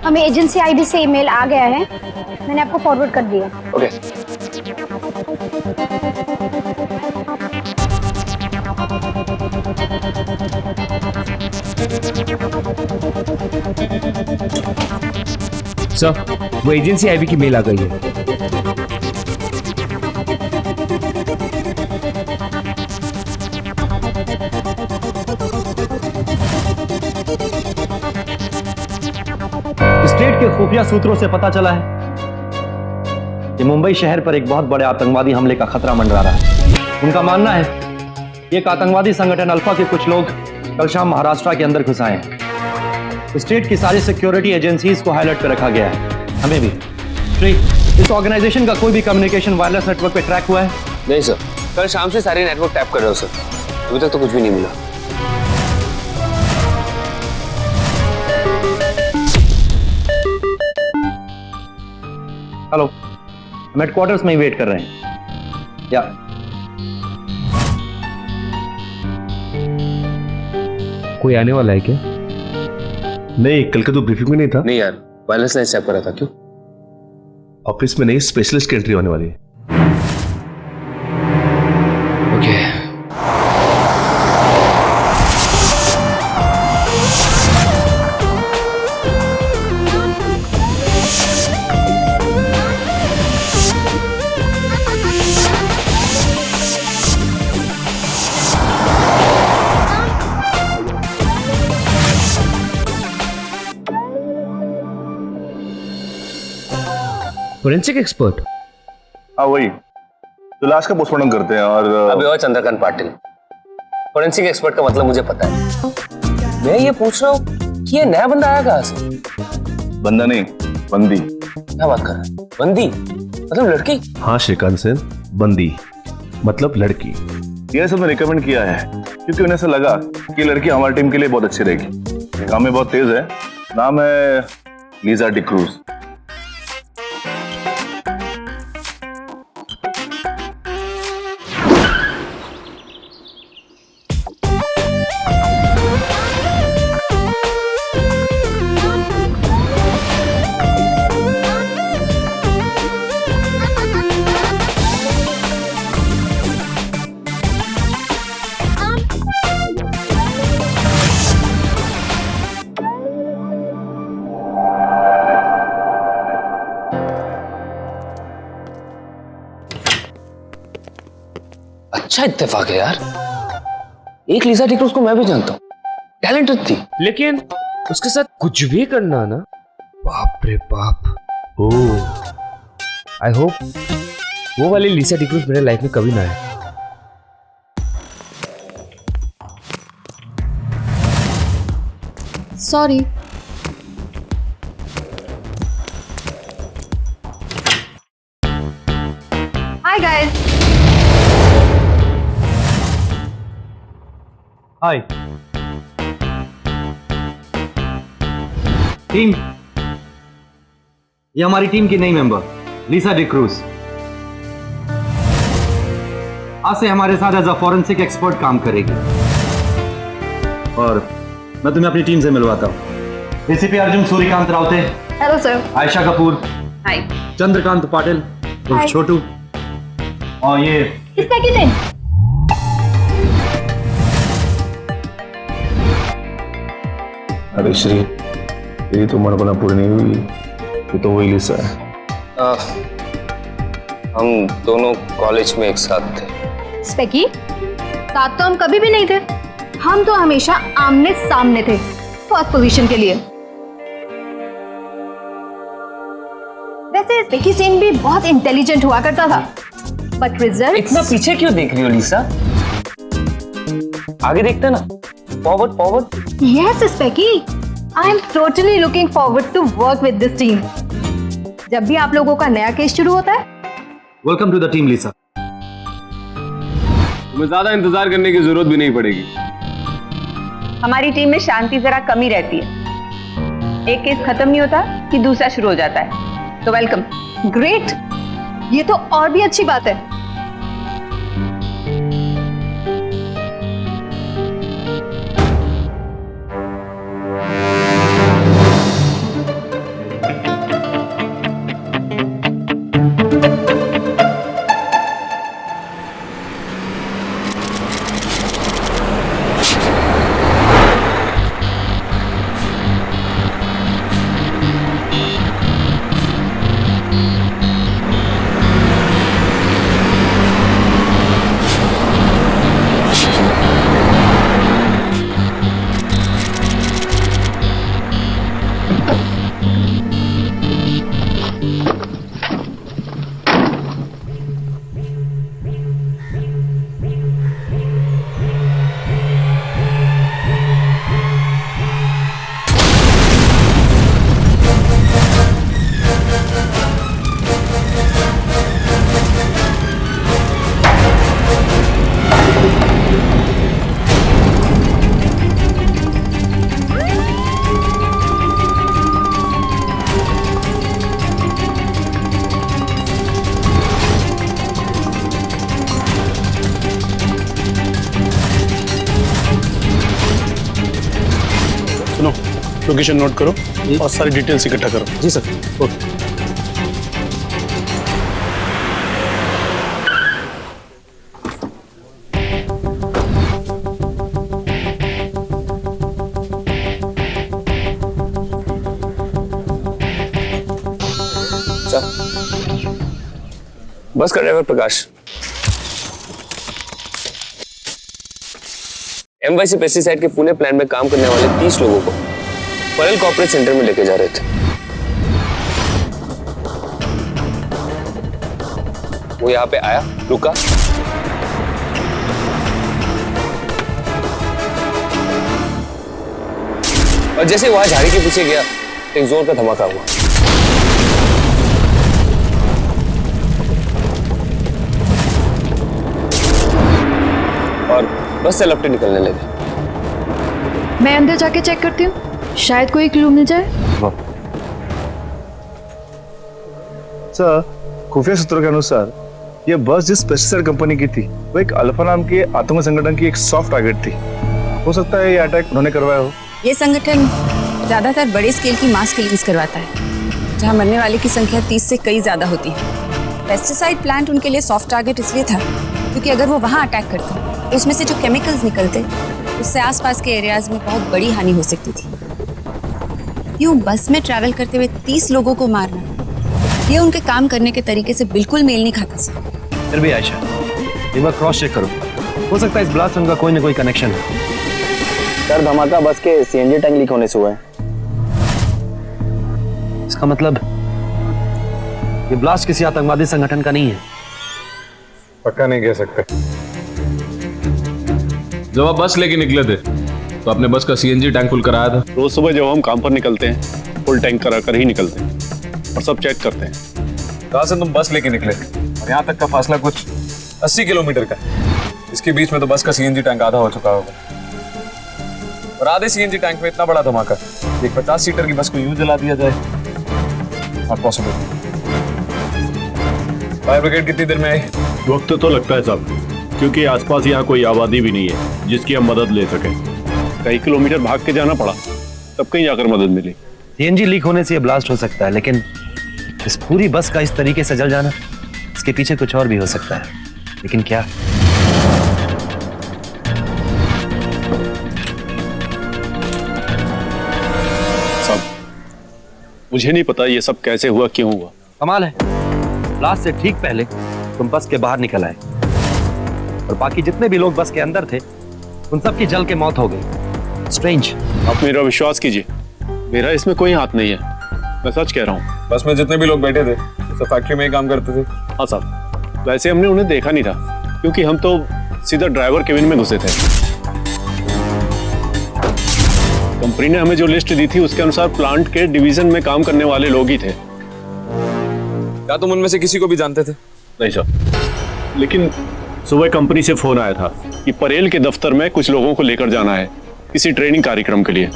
हमें agency ID से email आ गया है, मैंने आपको फॉरवर्ड कर दिया। ओके। सर, वो एजेंसी आईबी की मेल आ गई है। स्टेट के खुफिया सूत्रों से पता चला है कि मुंबई शहर पर एक बहुत बड़े आतंकवादी हमले का खतरा मंडरा रहा है। उनका मानना है कि एक आतंकवादी संगठन अल्फा के कुछ लोग कल शाम महाराष्ट्र के अंदर घुस आए हैं। स्टेट की सारी सिक्योरिटी एजेंसीज को हाईलाइट कर रखा गया है, हमें भी। श्री, इस ऑर्गेनाइजेशन का कोई भी कम्युनिकेशन वायरलेस नेटवर्क पे ट्रैक हुआ है? नहीं सर, कल शाम से सारे नेटवर्क टैप कर रहे हो सर, अभी तक तो कुछ भी नहीं मिला। हेलो, हम हेडक्वार्टर्स में ही वेट कर रहे हैं। या कोई आने वाला है क्या? नहीं, कल का तो ब्रीफिंग में नहीं था। नहीं यार, वायरलेस नहीं टैप कर रहा था। क्यों? ऑफिस में नहीं, स्पेशलिस्ट की एंट्री होने वाली है। ओके। Forensic expert? हाँ वही, तो लाश का पोस्टमार्टम करते हैं। और अभी और चंद्रकांत पाटिल, फोरेंसिक एक्सपर्ट का मतलब मुझे पता है। मैं ये पूछ रहा हूँ कि ये नया बंदा आया कहाँ से? बंदा नहीं, बंदी। क्या बात कर रहा है? बंदी मतलब लड़की? हाँ श्रीकांत सेन, बंदी मतलब लड़की। ये सबने रिकमेंड किया है क्योंकि उन्हें ऐसा लगा कि लड़की हमारी टीम के लिए बहुत अच्छी रहेगी। काम में बहुत तेज है। नाम है लीजा डिक्रूज। अच्छा इत्तेफाक है यार, एक लीजा डिक्रूज को मैं भी जानता हूँ, टैलेंटेड थी। लेकिन उसके साथ कुछ भी करना ना, बाप रे बाप। ओह, आई होप वो वाली लीसा डिक्रूज मेरे लाइफ में कभी ना आए। Sorry. Hi guys. Hi team, ये हमारी टीम की नई मेंबर लीसा डिक्रूज। आज से हमारे साथ एज अ फॉरेंसिक एक्सपर्ट काम करेगी। और मैं तुम्हें अपनी टीम से मिलवाता हूँ। ACP Arjun Suryakant Raute. Hello sir. Ayesha Kapoor. Hi. Chandrakant Patil और छोटू। और ये किसका किसे? अरे श्री, तेरी तो मनोकामना पूरी नहीं हुई, ये तो वही लीसा है। हम दोनों कॉलेज में एक साथ थे। स्पेकी, साथ तो हम कभी भी नहीं थे, हम तो हमेशा आमने सामने थे फर्स्ट पोजीशन के लिए। वैसे स्पेकी सेन भी बहुत इंटेलिजेंट हुआ करता था, बट रिजल्ट। इतना पीछे क्यों देख रही हो लीसा? आगे देखते ना, फॉरवर्ड फॉरवर्ड। यस स्पेकी, I am totally looking forward to work with this team. जब भी आप लोगों का नया केस शुरू होता है। Welcome to the team Lisa. तुम्हें ज्यादा इंतजार करने की जरूरत भी नहीं पड़ेगी। हमारी टीम में शांति जरा कमी रहती है, एक केस खत्म नहीं होता कि दूसरा शुरू हो जाता है, तो वेलकम। ग्रेट, ये तो और भी अच्छी बात है। लोकेशन नोट करो और सारी डिटेल्स इकट्ठा करो। जी सर। ओके। बस का ड्राइवर प्रकाश, एमवाईसी पेस्टिसाइड के पुणे प्लांट में काम करने वाले 30 लोगों को परेल कॉर्पोरेट सेंटर में लेके जा रहे थे। वो यहाँ पे आया, रुका, और जैसे वहां झाड़ी के पीछे गया एक जोर का धमाका हुआ। और बस से लपटे निकलने लगे। मैं अंदर जाके चेक करती हूँ, शायद कोई क्लू मिल जाए। सर, खुफिया सूत्रों के अनुसार यह बस जिस पेस्टिसाइड कंपनी की थी वो एक अल्फा नाम के आतंकी संगठन की एक सॉफ्ट टारगेट थी। हो सकता है ये अटैक उन्होंने करवाया हो। ये संगठन ज्यादातर बड़े स्केल की मास किलिंग्स करवाता है, जहां मरने वाले की संख्या 30 से कई ज्यादा होती है। पेस्टिसाइड प्लांट उनके लिए सॉफ्ट टारगेट इसलिए था क्योंकि अगर वो वहां अटैक करते तो उसमें से जो केमिकल्स निकलते उससे आसपास के एरियाज में बहुत बड़ी हानि हो सकती थी। यूं बस में ट्रैवल करते हुए 30 लोगों को मारना, ये उनके काम करने के तरीके से बिल्कुल मेल नहीं खाता सर। फिर भी आयशा, एक बार क्रॉस चेक करो, हो सकता है इस ब्लास्ट उनका कोई ना कोई कनेक्शन है। सर, धमाका बस के सीएनजी टैंक लीक होने से हुआ है। इसका मतलब ये ब्लास्ट किसी आतंकवादी संगठन का नहीं है। पक्का नहीं कह सकते। जब आप बस लेके निकले थे तो आपने बस का सीएनजी टैंक फुल कराया था? रोज सुबह जब हम काम पर निकलते हैं फुल टैंक करा कर ही निकलते हैं और सब चेक करते हैं। कहां से तुम बस लेके निकले और यहाँ तक का फासला कुछ 80 किलोमीटर का है। इसके बीच में तो बस का सीएनजी टैंक आधा हो चुका होगा, और आधे सीएनजी टैंक में इतना बड़ा धमाका, एक 50 सीटर की बस को यूं जला दिया जाए, नॉट पॉसिबल। फायर ब्रिगेड कितनी देर में आई? वक्त तो लगता है साहब, क्योंकि आसपास यहाँ कोई आबादी भी नहीं है जिसकी हम मदद ले सकें। कई किलोमीटर भाग के जाना पड़ा, तब कहीं जाकर मदद मिली। सीएनजी लीक होने से ये ब्लास्ट हो सकता है, लेकिन इस पूरी बस का इस तरीके से जल जाना, इसके पीछे कुछ और भी हो सकता है। लेकिन क्या? साहब, मुझे नहीं पता ये सब कैसे हुआ, क्यों हुआ। कमाल है, ब्लास्ट से ठीक पहले तुम बस के बाहर निकल आए और बाकी जितने भी लोग बस के अंदर थे उन सब की जल के मौत हो गई। स्ट्रेंज। आप मेरा विश्वास कीजिए, मेरा इसमें कोई हाथ नहीं है, मैं सच कह रहा हूँ। बस में जितने भी लोग बैठे थे सब फैक्ट्री में ही काम करते थे। हाँ साहब, वैसे हमने उन्हें देखा नहीं था क्योंकि हम तो सीधा ड्राइवर केबिन में घुसे थे। कंपनी ने हमें जो लिस्ट दी थी उसके अनुसार प्लांट के डिवीजन में काम करने वाले लोग ही थे। क्या तुम उनमें से किसी को भी जानते थे? नहीं साहब, लेकिन सुबह कंपनी से फोन आया था कि परेल के दफ्तर में कुछ लोगों को लेकर जाना है किसी ट्रेनिंग कार्यक्रम के लिए।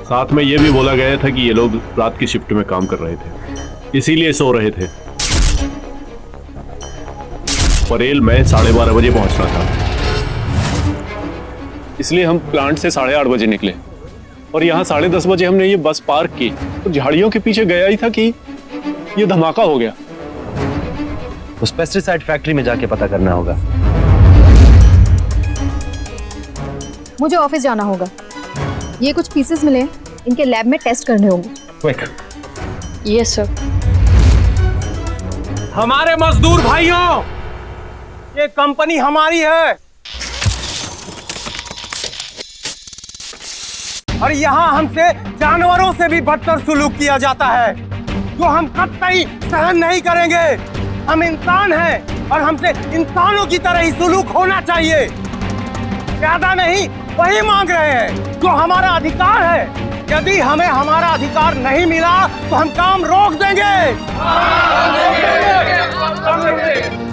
साथ में यह भी बोला गया था कि ये लोग रात की शिफ्ट में काम कर रहे थे, इसीलिए सो रहे थे। परेल में 12:30 बजे पहुंचना था, इसलिए हम प्लांट से 8:30 बजे निकले और यहाँ 10:30 बजे हमने ये बस पार्क की तो झाड़ियों के पीछे गया ही था कि ये धमाका हो गया। उस पेस्टिसाइड फैक्ट्री में जाके पता करना होगा। मुझे ऑफिस जाना होगा। ये कुछ पीसेस मिले हैं, इनके लैब में टेस्ट करने होंगे। क्विक। Yes sir. हमारे मजदूर भाइयों, ये कंपनी हमारी है और यहाँ हमसे जानवरों से भी बदतर सुलूक किया जाता है, जो हम कतई सहन नहीं करेंगे। हम इंसान हैं और हमसे इंसानों की तरह ही सुलूक होना चाहिए। ज्यादा नहीं, वही मांग रहे हैं जो हमारा अधिकार है। यदि हमें हमारा अधिकार नहीं मिला तो हम काम रोक देंगे।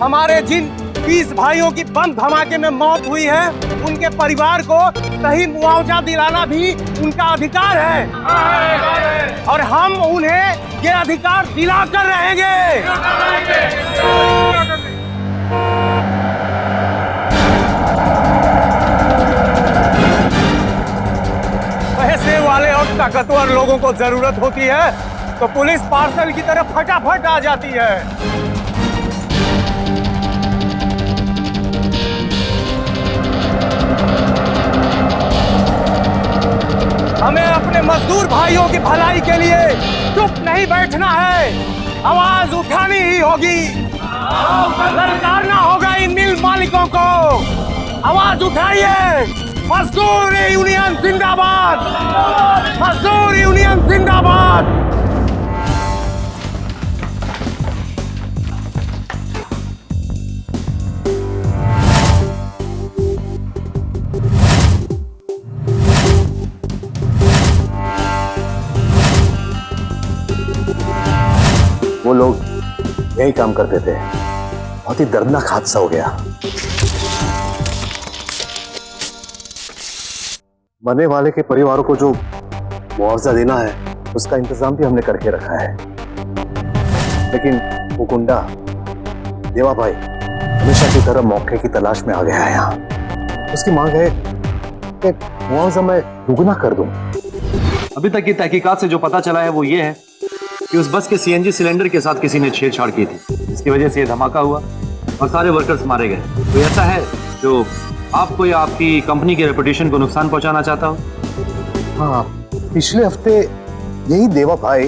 हमारे जिन 20 भाइयों की बम धमाके में मौत हुई है, उनके परिवार को सही मुआवजा दिलाना भी उनका अधिकार है और हम उन्हें ये अधिकार दिलाकर रहेंगे। पैसे वाले और ताकतवर लोगों को जरूरत होती है तो पुलिस पार्सल की तरह फटाफट आ जाती है। हमें अपने मजदूर भाइयों की भलाई के लिए चुप नहीं बैठना है, आवाज उठानी ही होगी। ललकारना होगा इन मिल मालिकों को। आवाज उठाइए, मजदूर यूनियन जिंदाबाद, मजदूर यूनियन जिंदाबाद। वो लोग यही काम करते थे। बहुत ही दर्दनाक हादसा हो गया। मरने वाले के परिवारों को जो मुआवजा देना है उसका इंतजाम भी हमने करके रखा है, लेकिन वो गुंडा देवा भाई हमेशा की तरह मौके की तलाश में आ गया है यहाँ। उसकी मांग है कि मुआवजा मैं दुगना कर दूं। अभी तक की तहकीकात से जो पता चला है वो ये है कि उस बस के सीएनजी सिलेंडर के साथ किसी ने छेड़छाड़ की थी, जिसकी वजह से ये धमाका हुआ और सारे वर्कर्स मारे गए। तो ऐसा है जो आपको या आपकी कंपनी के रेपुटेशन को नुकसान पहुंचाना चाहता हो? हाँ, पिछले हफ्ते यही देवा भाई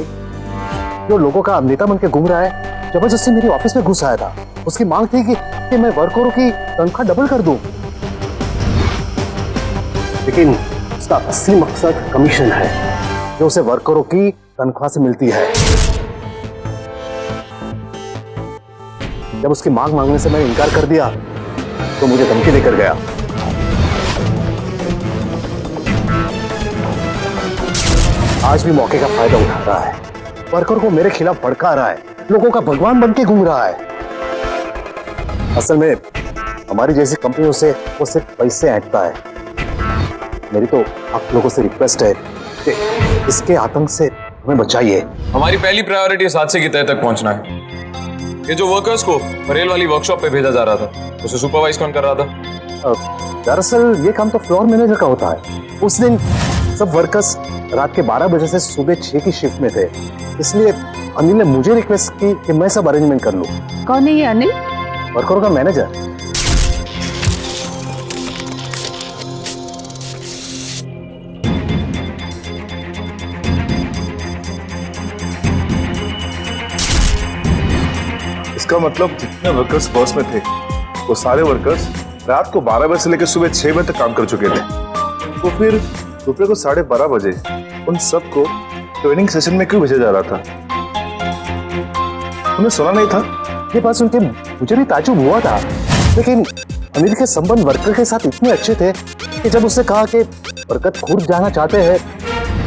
जो लोगों का नेता बन के घूम रहा है जबरदस्ती मेरी ऑफिस में घुस आया था। उसकी मांग थी कि मैं वर्करों की तनख्वाह डबल कर दूं, लेकिन उसका असली मकसद कमीशन है जो उसे वर्करों की तनख्वाह से मिलती है। जब उसकी मांग मांगने से मैंने इनकार कर दिया तो मुझे धमकी देकर गया। आज भी मौके का फायदा उठा रहा है, वर्कर को मेरे खिलाफ भड़का रहा है, लोगों का भगवान बन के घूम रहा है। असल में हमारी जैसी कंपनियों से वो सिर्फ पैसे ऐंठता है। मेरी तो आप लोगों से रिक्वेस्ट है कि इसके आतंक से हमें बचाइए। हमारी पहली प्रायोरिटी इस हादसे की तह तक पहुंचना है। ये जो वर्कर्स को बरेल वाली वर्कशॉप पे भेजा जा रहा था, उसे सुपरवाइज कौन कर रहा था? दरअसल ये काम तो फ्लोर मैनेजर का होता है। उस दिन सब वर्कर्स रात के 12 बजे से सुबह 6 की शिफ्ट में थे, इसलिए अनिल ने मुझे रिक्वेस्ट की कि मैं सब अरेंजमेंट कर लूं। कौन है ये अनिल? वर्करों का मैनेजर। इसका मतलब जितने वर्कर्स बस में थे वो सारे वर्कर्स रात को 12 बजे से लेकर सुबह 6 बजे तक काम कर चुके थे। तो फिर दोपहर को 12:30 बजे उन सबको ट्रेनिंग सेशन में क्यों भेजा जा रहा था? उन्हें सुना नहीं था? ये बात सुन के मुझे भी ताज्जुब हुआ था, लेकिन अनिल के संबंध वर्कर के साथ इतने अच्छे थे कि जब उससे कहा कि वर्कर खुद जाना चाहते हैं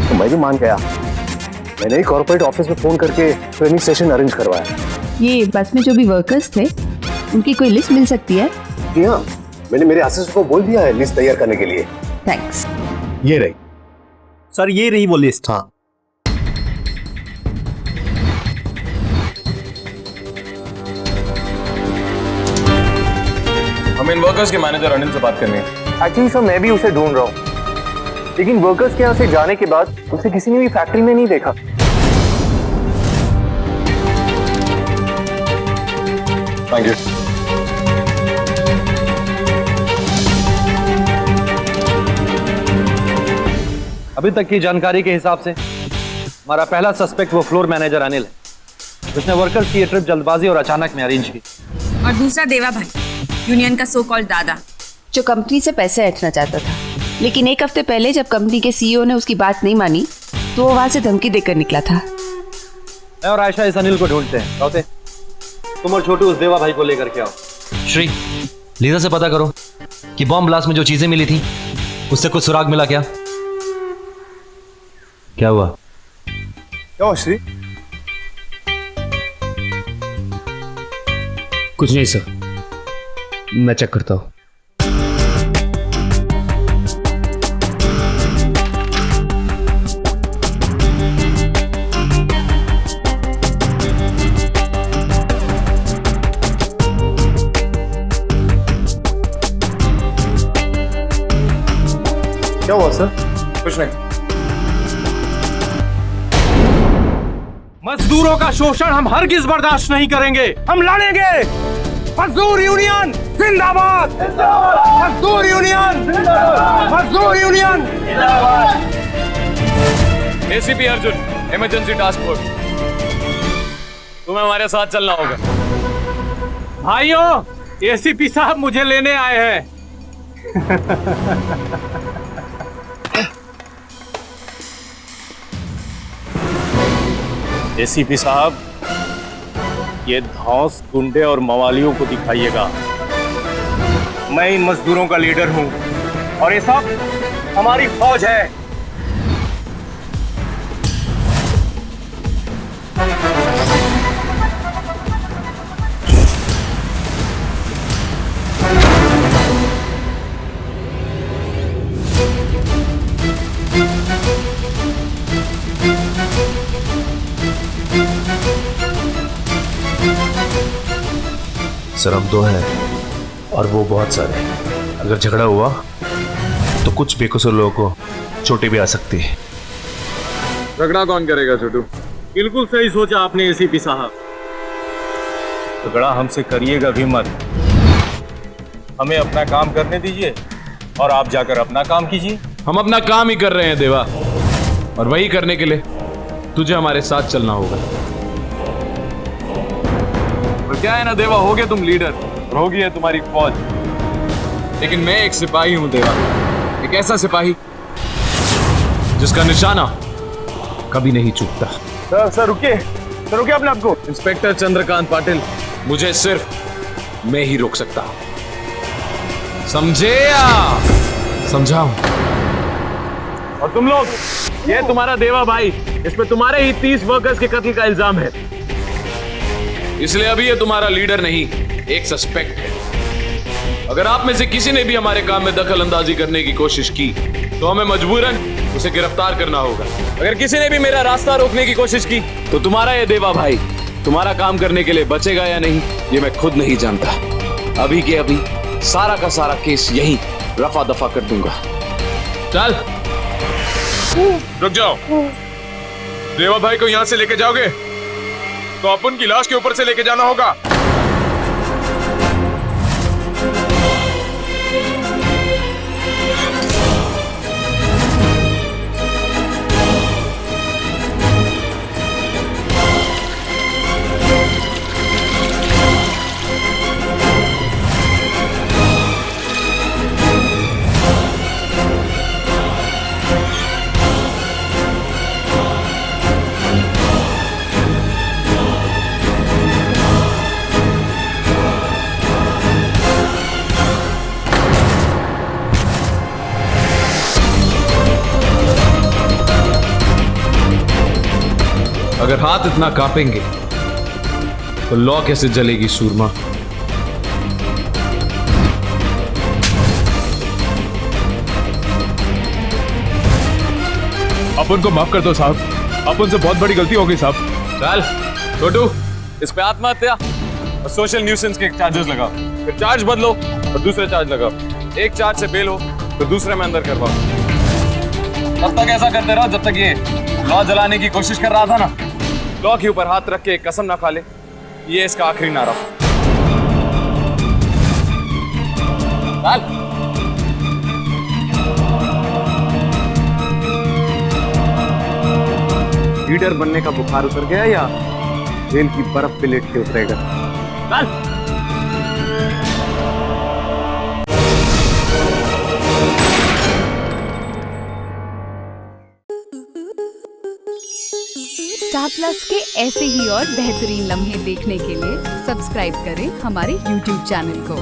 तो मैं भी मान गया। मैंने ही कॉर्पोरेट ऑफिस में फोन करके ट्रेनिंग सेशन अरेंज करवाया। ये बस में जो भी वर्कर्स थे उनकी कोई लिस्ट मिल सकती है? जी हाँ, मैंने मेरे असिस्टेंट को बोल दिया है लिस्ट तैयार करने के लिए। थैंक्स। ये रही सर, ये रही वो लिस्ट। हाँ, हमें इन वर्कर्स के मैनेजर अनिल से बात करनी है। एक्चुअली सर मैं भी उसे ढूंढ रहा हूँ, लेकिन वर्कर्स के यहाँ से जाने के बाद उसे किसी ने भी फैक्ट्री में नहीं देखा। Thank you. अभी तक की जानकारी के हिसाब से हमारा पहला सस्पेक्ट वो फ्लोर मैनेजर अनिल है, जिसने वर्कर्स की ये ट्रिप जल्दबाजी और अचानक में अरेंज की। और दूसरा देवा भाई, यूनियन का सो कॉल्ड दादा, जो कंपनी से पैसे ऐंठना चाहता था, लेकिन एक हफ्ते पहले जब कंपनी के सीईओ ने उसकी बात नहीं मानी तो वो वहां से धमकी देकर निकला था। मैं और आयशा इस अनिल को ढूंढते हैं। राउते, तुम और छोटू उस देवा भाई को लेकर के आओ। श्री, लीडर से पता करो कि बॉम्ब ब्लास्ट में जो चीजें मिली थी उससे कुछ सुराग मिला क्या? क्या हुआ? क्या हुआ श्री? कुछ नहीं सर, मैं चेक करता हूँ। क्या हुआ सर? कुछ नहीं। मजदूरों का शोषण हम हरगिज बर्दाश्त नहीं करेंगे। हम लड़ेंगे। मजदूर यूनियन जिंदाबाद। मजदूर यूनियन जिंदाबाद। मजदूर यूनियन जिंदाबाद। ACP Arjun, emergency task force, तुम्हें हमारे साथ चलना होगा। भाइयों, एसीपी साहब मुझे लेने आए हैं। एसीपी साहब, ये धौंस गुंडे और मवालियों को दिखाइएगा। मैं इन मजदूरों का लीडर हूं और ये सब हमारी फौज है। सर हम दो हैं और वो बहुत सारे। अगर झगड़ा हुआ तो कुछ बेकसूर लोगों को चोटें भी आ सकती है। झगड़ा कौन करेगा छोटू? बिल्कुल सही सोचा आपने एसीपी साहब। झगड़ा हमसे करिएगा भी मत। हमें अपना काम करने दीजिए और आप जाकर अपना काम कीजिए। हम अपना काम ही कर रहे हैं देवा, और वही करने के लिए तुझे हमारे साथ चलना होगा। और क्या है ना देवा, हो गए तुम लीडर और होगी है तुम्हारी फौज, लेकिन मैं एक सिपाही हूं देवा, एक ऐसा सिपाही जिसका निशाना कभी नहीं चूकता। सर रुकिए अपने आप को। इंस्पेक्टर चंद्रकांत पाटिल, मुझे सिर्फ मैं ही रोक सकता हूं, समझे या समझाऊं? और तुम लोग, ये तुम्हारा देवा भाई, इस पे तुम्हारे ही 30 वर्कर्स के कत्ल का इल्जाम है। इसलिए अभी ये तुम्हारा लीडर नहीं, एक सस्पेक्ट है। अगर आप में से किसी ने भी हमारे काम में दखल अंदाजी करने की कोशिश की तो हमें मजबूरन उसे गिरफ्तार करना होगा। अगर किसी ने भी मेरा रास्ता रोकने की कोशिश की तो तुम्हारा ये देवा भाई तुम्हारा काम करने के लिए बचेगा या नहीं, ये मैं खुद नहीं जानता। अभी के अभी सारा का सारा केस यही रफा दफा कर दूंगा। चल रुक जाओ। देवा भाई को यहां से लेके जाओगे तो अपन की लाश के ऊपर से लेके जाना होगा। अगर हाथ इतना कांपेंगे तो लौ कैसे जलेगी सूरमा? अपन को माफ कर दो साहब, अपन से बहुत बड़ी गलती हो गई साहब। चल छोटू, इस पे आत्महत्या और सोशल न्यूसेंस के चार्जेस लगाओ, फिर चार्ज बदलो और दूसरे चार्ज लगाओ। एक चार्ज से बेल हो तो दूसरे में अंदर करवाओ। तब तक ऐसा करते रहो जब तक ये लौ जलाने की कोशिश कर रहा था ना। लौ के ऊपर हाथ रख के कसम ना खा ले, ये इसका आखिरी नारा। लीडर बनने का बुखार उतर गया या जेल की बर्फ पे लेट के उतरेगा? चल। स्टार प्लस के ऐसे ही और बेहतरीन लम्हे देखने के लिए सब्सक्राइब करें हमारे YouTube चैनल को।